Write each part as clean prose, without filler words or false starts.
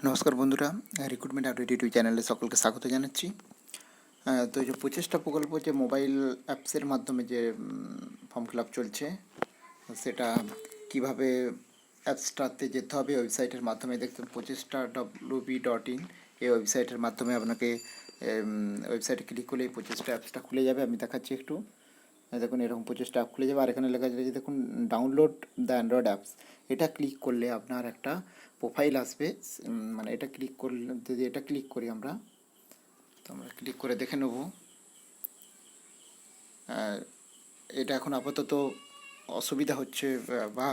নমস্কার বন্ধুরা, recruitment update YouTube চ্যানেলে সকলকে স্বাগত জানাচ্ছি। তো এই যে প্রচেষ্টা প্রকল্প, যে মোবাইল অ্যাপসের মাধ্যমে যে ফর্ম ফিল আপ চলছে, সেটা কিভাবে অ্যাপসটাতে যেতে হবে ওয়েবসাইটের মাধ্যমে দেখতে প্রচেষ্টা www.in এই ওয়েবসাইটের মাধ্যমে আপনাকে ওয়েবসাইটে ক্লিক করলে এই প্রচেষ্টা অ্যাপসটা খুলে যাবে। আমি দেখাচ্ছি একটু। দেখুন এরকম প্রচেষ্টা অ্যাপ খুলে যাবে, আর এখানে লেখা আছে দেখুন ডাউনলোড দ্য অ্যান্ড্রয়েড অ্যাপস। এটা ক্লিক করলে আপনার একটা প্রোফাইল আসবে, মানে এটা ক্লিক করলে, যদি এটা ক্লিক করি আমরা, তো আমরা ক্লিক করে দেখে নেব। এটা এখন আপাতত অসুবিধা হচ্ছে, বা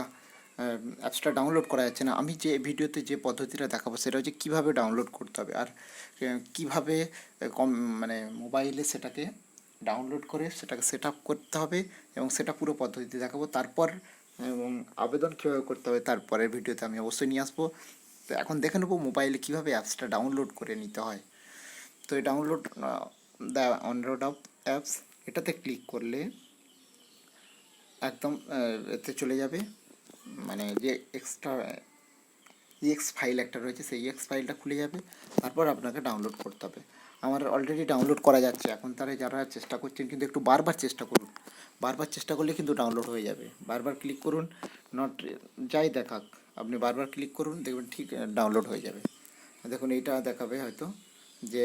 অ্যাপসটা ডাউনলোড করা যাচ্ছে না। আমি যে ভিডিওতে যে পদ্ধতিটা দেখাবো সেটা হচ্ছে কীভাবে ডাউনলোড করতে হবে, আর কীভাবে মানে মোবাইলে সেটাকে ডাউনলোড করে সেটাকে সেট আপ করতে হবে, এবং সেটা পুরো পদ্ধতিতে দেখাবো। তারপর এবং আবেদন কীভাবে করতে হবে তারপরের ভিডিওতে আমি অবশ্যই নিয়ে আসবো। তো এখন দেখে নেবো মোবাইলে কীভাবে অ্যাপসটা ডাউনলোড করে নিতে হয়। তো এই ডাউনলোড দ্য অনলোড অফ অ্যাপস, এটাতে ক্লিক করলে একদম এতে চলে যাবে, মানে যে এক্সট্রা ইএক্স ফাইল একটা রয়েছে সেই ইএক্স ফাইলটা খুলে যাবে। তারপর আপনাকে ডাউনলোড করতে হবে। আমার অলরেডি ডাউনলোড করা যাচ্ছে এখন, তারা যারা চেষ্টা করছেন কিন্তু একটু বারবার চেষ্টা করুন। বারবার চেষ্টা করলে কিন্তু ডাউনলোড হয়ে যাবে। বারবার ক্লিক করুন, নট যাই দেখাক, আপনি বারবার ক্লিক করুন, দেখবেন ঠিক ডাউনলোড হয়ে যাবে। দেখুন এইটা দেখাবে হয়তো যে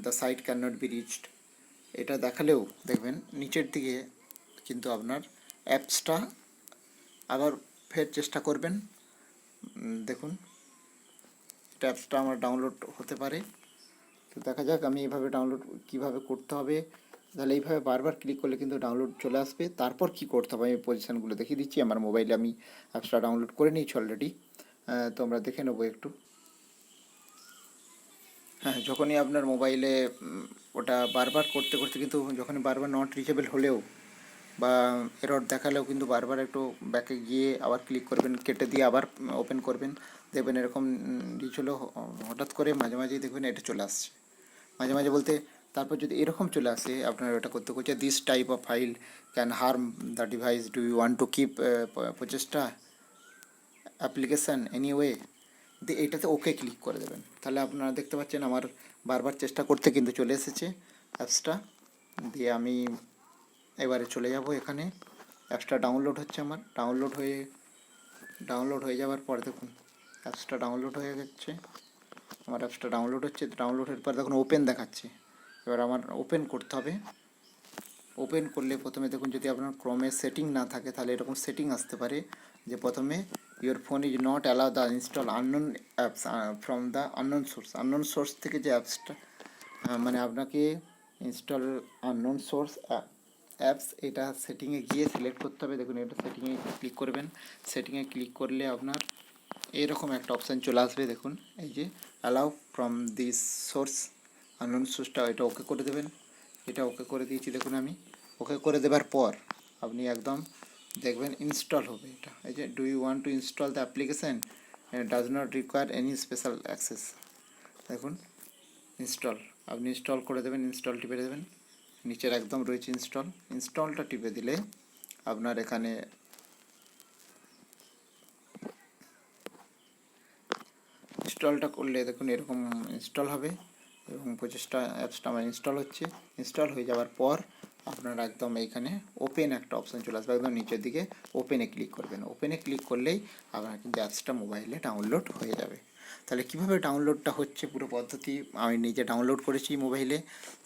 the site can not be reached, এটা দেখালেও দেখবেন নিচের দিকে কিন্তু আপনার অ্যাপসটা আবার ফের চেষ্টা করবেন। দেখুন অ্যাপসটা আমার ডাউনলোড হতে পারে। তো দেখা যাক আমি এইভাবে ডাউনলোড কীভাবে করতে হবে। তাহলে এইভাবে বারবার ক্লিক করলে কিন্তু ডাউনলোড চলে আসবে। তারপর কি করতে হবে আমি পজিশানগুলো দেখিয়ে দিচ্ছি। আমার মোবাইলে আমি অ্যাপসটা ডাউনলোড করে নিয়েছি অলরেডি, তো আমরা দেখে নেবো একটু। হ্যাঁ, যখনই আপনার মোবাইলে ওটা বারবার করতে করতে কিন্তু যখনই বারবার নট রিচেবল হলেও বা এরর দেখালেও কিন্তু বারবার একটু ব্যাকে গিয়ে আবার ক্লিক করবেন, কেটে দিয়ে আবার ওপেন করবেন, দেখবেন এরকম রিচ হলো। হঠাৎ করে মাঝে মাঝেই দেখবেন এটা চলে আসছে, মাঝে মাঝে বলতে তারপর যদি এরকম চলে আসে আপনার ওটা করতে করছে this type of file can harm the device, do you want to keep প্রচেষ্টা অ্যাপ্লিকেশান এনিওয়ে, দিয়ে এইটাতে ওকে ক্লিক করে দেবেন। তাহলে আপনারা দেখতে পাচ্ছেন আমার বারবার চেষ্টা করতে কিন্তু চলে এসেছে অ্যাপসটা। দিয়ে আমি এবারে চলে যাব, এখানে অ্যাপসটা ডাউনলোড হচ্ছে আমার, ডাউনলোড হয়ে যাওয়ার পর দেখুন অ্যাপসটা ডাউনলোড হয়ে যাচ্ছে। আমার অ্যাপসটা ডাউনলোড হচ্ছে, ডাউনলোডের পর দেখুন ওপেন দেখাচ্ছে। এবার আমার ওপেন করতে হবে। ওপেন করলে প্রথমে দেখুন যদি আপনার ক্রমে সেটিং না থাকে তাহলে এরকম সেটিং আসতে পারে যে প্রথমে your phone is not allow the install unknown apps from the unknown source থেকে যে অ্যাপসটা মানে আপনাকে ইনস্টল আননোন সোর্স অ্যাপস, এটা সেটিংয়ে গিয়ে সিলেক্ট করতে হবে। দেখুন এটা সেটিংয়ে ক্লিক করবেন। সেটিংয়ে ক্লিক করলে আপনার এরকম একটা অপশান চলে আসবে। দেখুন এই যে allow from this source unknown সোর্সটা, এটা ওকে করে দেবেন। এটা ওকে করে দিয়েছি দেখুন আমি। ওকে করে দেবার পর আপনি একদম দেখবেন ইনস্টল হবে এটা। এই যে do you want to install the application does not require any special access, দেখুন ইনস্টল, আপনি ইনস্টল করে দেবেন, ইনস্টল টিপে দেবেন। নিচের একদম রয়েছে ইনস্টলটা টিপে দিলে আপনার এখানে ইনস্টলটা করলে দেখুন এরকম ইনস্টল হবে, এবং প্রচেষ্টা অ্যাপসটা আমার ইনস্টল হচ্ছে। ইনস্টল হয়ে যাওয়ার পর আপনার একদম এইখানে ওপেন একটা অপশান চলে আসবে, একদম নিচের দিকে ওপেনে ক্লিক করবেন। ওপেনে ক্লিক করলেই আপনার কিন্তু অ্যাপসটা মোবাইলে ডাউনলোড হয়ে যাবে। তাহলে কীভাবে ডাউনলোডটা হচ্ছে পুরো পদ্ধতি আমি নিজে ডাউনলোড করেছি মোবাইলে,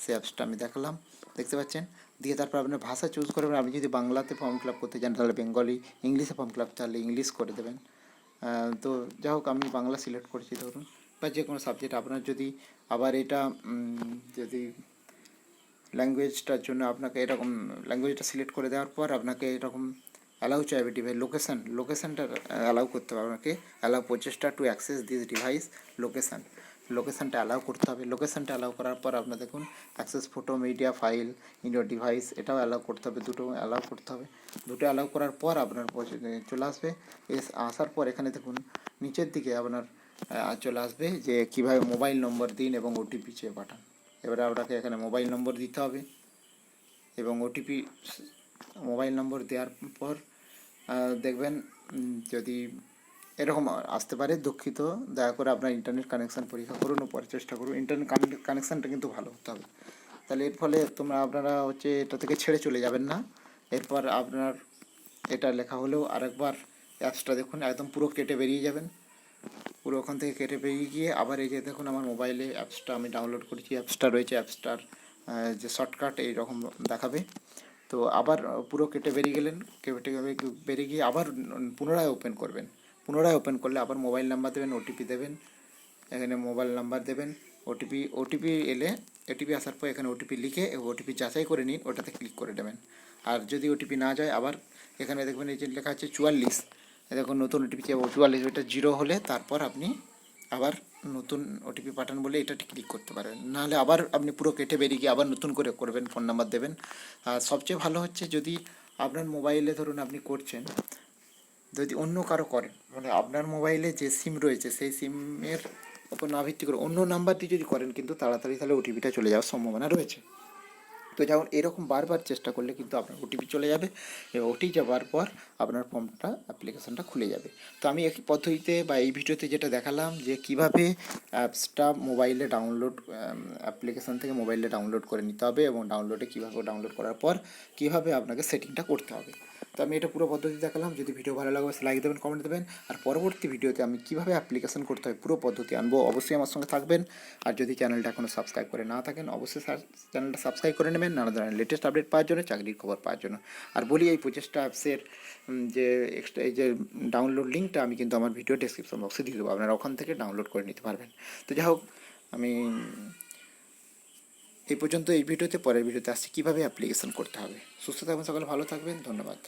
সেই অ্যাপসটা আমি দেখালাম, দেখতে পাচ্ছেন। দিয়ে তারপর আপনার ভাষা চুজ করবেন। আপনি যদি বাংলাতে ফর্ম ফিল আপ করতে চান তাহলে বেঙ্গলি, ইংলিশে ফর্ম ফিল আপ তাহলে ইংলিশ করে দেবেন। তো যাই হোক আমি বাংলা সিলেক্ট করেছি ধরুন, বা যে কোনো সাবজেক্ট। আপনার যদি আবার এটা যদি ল্যাঙ্গুয়েজটার জন্য আপনাকে এরকম ল্যাঙ্গুয়েজটা সিলেক্ট করে দেওয়ার পর আপনাকে এরকম অ্যালাউ চাইবে ডিভাইস লোকেশানটা অ্যালাউ করতে হবে আপনাকে। অ্যালাউ প্রচেষ্টা টু অ্যাক্সেস দিস ডিভাইস লোকেশানটা অ্যালাউ করতে হবে। লোকেশানটা অ্যালাউ করার পর আপনার দেখুন access photo media file in your device, এটাও অ্যালাউ করতে হবে। দুটো অ্যালাউ করতে হবে। দুটো অ্যালাউ করার পর আপনার চলে আসবে। আসার পর এখানে দেখুন নিচের দিকে আপনার চলে আসবে যে কীভাবে মোবাইল নম্বর দিন এবং ওটিপি চেয়ে পাঠান। এবারে আপনাকে এখানে মোবাইল নম্বর দিতে হবে, এবং ওটিপি মোবাইল নম্বর দেওয়ার পর দেখবেন যদি এরকম আসতে পারে, দুঃখিত। দয়া করে আপনার ইন্টারনেট কানেকশান পরীক্ষা করুন ও পরে চেষ্টা করুন। ইন্টারনেট কানেকশানটা কিন্তু ভালো হতে হবে। তাহলে এর ফলে আপনারা হচ্ছে এটা থেকে ছেড়ে চলে যাবেন না। এরপর আপনার এটা লেখা হলেও আরেকবার অ্যাপসটা দেখুন, একদম পুরো কেটে বেরিয়ে যাবেন। পুরো ওখান থেকে কেটে বেরিয়ে গিয়ে আবার এই যে দেখুন আমার মোবাইলে অ্যাপসটা আমি ডাউনলোড করেছি, অ্যাপসটা রয়েছে, অ্যাপসটার যে শর্টকাট এইরকম দেখাবে। তো আবার পুরো কেটে বেরিয়ে গেলেন, কেটে বেরিয়ে গিয়ে আবার পুনরায় ওপেন করবেন। পুনরায় ওপেন করলে আবার মোবাইল নাম্বার দেবেন, ওটিপি দেবেন, এখানে মোবাইল নাম্বার দেবেন, ওটিপি এলে, ওটিপি আসার পর এখানে ওটিপি লিখে ওটিপি যাচাই করে নিন, ওটাতে ক্লিক করে দেবেন। আর যদি ওটিপি না যায় আবার এখানে দেখবেন এই যে লেখা আছে 44, দেখুন নতুন ওটিপি 44, ওইটা 0 হলে তারপর আপনি আবার নতুন ওটিপি পাঠান বলে এটা ক্লিক করতে পারবেন। নাহলে আবার আপনি পুরো কেটে বেরিয়ে গিয়ে আবার নতুন করে করবেন, ফোন নাম্বার দেবেন। আর সবচেয়ে ভালো হচ্ছে যদি আপনার মোবাইলে ধরুন আপনি করছেন, যদি অন্য কারো করেন, মানে আপনার মোবাইলে যে সিম রয়েছে সেই সিমের ওপর না ভিত্তি করে অন্য নাম্বার দিয়ে যদি করেন, কিন্তু তাড়াতাড়ি তাহলে ওটিপিটা চলে যাওয়ার সম্ভাবনা রয়েছে। তো যেমন এরকম বারবার চেষ্টা করলে কিন্তু আপনার ওটিপি চলে যাবে, এবং ওটি যাওয়ার পর আপনার ফর্মটা অ্যাপ্লিকেশানটা খুলে যাবে। তো আমি এই পদ্ধতিতে বা এই ভিডিওতে যেটা দেখালাম যে কিভাবে অ্যাপসটা মোবাইলে ডাউনলোড, অ্যাপ্লিকেশান থেকে মোবাইলে ডাউনলোড করে নিতে হবে, এবং কীভাবে ডাউনলোড করার পর কীভাবে আপনাকে সেটিংটা করতে হবে। তো আমি এটা পুরো পদ্ধতি দেখালাম। যদি ভিডিও ভালো লাগে লাইক দেবেন, কমেন্ট দেবেন। আর পরবর্তী ভিডিওতে আমি কীভাবে অ্যাপ্লিকেশন করতে হয় পুরো পদ্ধতি আনবো, অবশ্যই আমার সঙ্গে থাকবেন। আর যদি চ্যানেলটা এখনও সাবস্ক্রাইব করে না থাকেন, অবশ্যই চ্যানেলটা সাবস্ক্রাইব করে নেবেন নানা ধরনের লেটেস্ট আপডেট পাওয়ার জন্য, চাকরির খবর পাওয়ার জন্য। আর বলি, এই প্রচেষ্টা অ্যাপসের যে এক্সট্রা এই যে ডাউনলোড লিঙ্কটা আমি কিন্তু আমার ভিডিও ডেসক্রিপশন বক্সে দিয়ে দেবো, আপনারা ওখান থেকে ডাউনলোড করে নিতে পারবেন। তো যাই হোক, আমি এই পর্যন্ত এই ভিডিওতে, পরের ভিডিওতে আসছি কীভাবে অ্যাপ্লিকেশন করতে হবে। সুস্থ থাকবেন, সকলে ভালো থাকবেন, ধন্যবাদ।